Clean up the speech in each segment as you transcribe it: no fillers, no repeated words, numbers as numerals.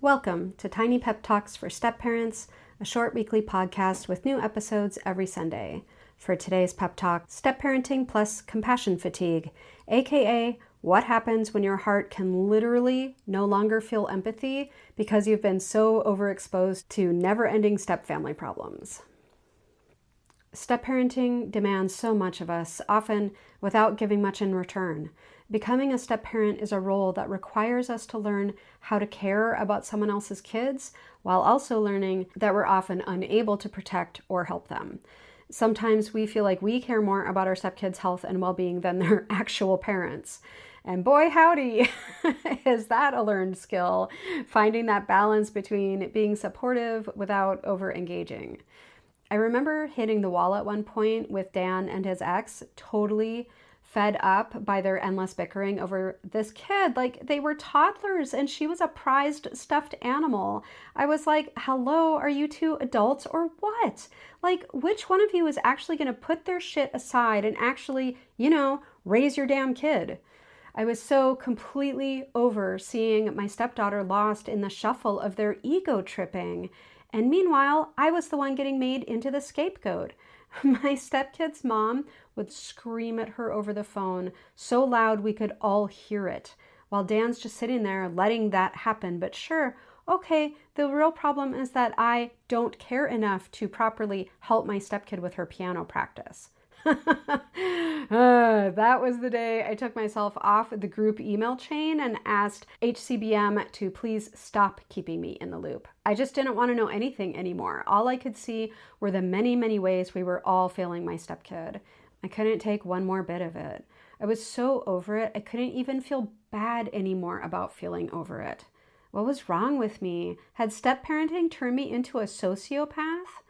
Welcome to Tiny Pep Talks for Step Parents, a short weekly podcast with new episodes every Sunday. For today's pep talk, step parenting plus compassion fatigue, aka what happens when your heart can literally no longer feel empathy because you've been so overexposed to never-ending step family problems. Step parenting demands so much of us, often without giving much in return. Becoming a step parent is a role that requires us to learn how to care about someone else's kids while also learning that we're often unable to protect or help them. Sometimes we feel like we care more about our stepkids' health and well-being than their actual parents. And boy, howdy, is that a learned skill, finding that balance between being supportive without over-engaging. I remember hitting the wall at one point with Dan and his ex, totally fed up by their endless bickering over this kid. Like, they were toddlers and she was a prized stuffed animal. I was like, hello, are you two adults or what? Like, which one of you is actually going to put their shit aside and actually, raise your damn kid? I was so completely over seeing my stepdaughter lost in the shuffle of their ego tripping. And meanwhile, I was the one getting made into the scapegoat. My stepkid's mom would scream at her over the phone so loud we could all hear it, while Dan's just sitting there letting that happen. But sure, okay, the real problem is that I don't care enough to properly help my stepkid with her piano practice. That was the day I took myself off the group email chain and asked HCBM to please stop keeping me in the loop. I just didn't want to know anything anymore. All I could see were the many, many ways we were all failing my stepkid. I couldn't take one more bit of it. I was so over it, I couldn't even feel bad anymore about feeling over it. What was wrong with me? Had step parenting turned me into a sociopath?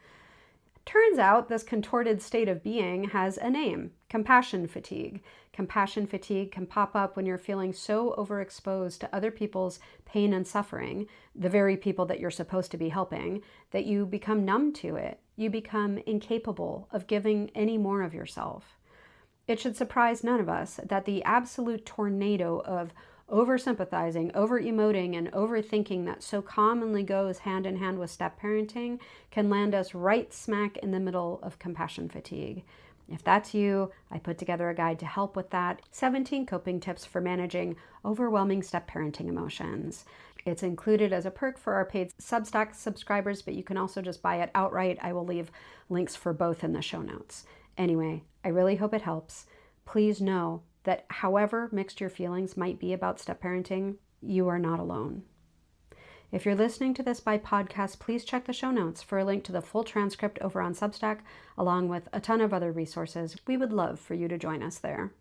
Turns out this contorted state of being has a name: compassion fatigue. Compassion fatigue can pop up when you're feeling so overexposed to other people's pain and suffering, the very people that you're supposed to be helping, that you become numb to it. You become incapable of giving any more of yourself. It should surprise none of us that the absolute tornado of over-sympathizing, over-emoting, and overthinking that so commonly goes hand in hand with step parenting can land us right smack in the middle of compassion fatigue. If that's you, I put together a guide to help with that. 17 coping tips for managing overwhelming step parenting emotions. It's included as a perk for our paid Substack subscribers, but you can also just buy it outright. I will leave links for both in the show notes. Anyway, I really hope it helps. Please know that however mixed your feelings might be about step parenting, you are not alone. If you're listening to this by podcast, please check the show notes for a link to the full transcript over on Substack, along with a ton of other resources. We would love for you to join us there.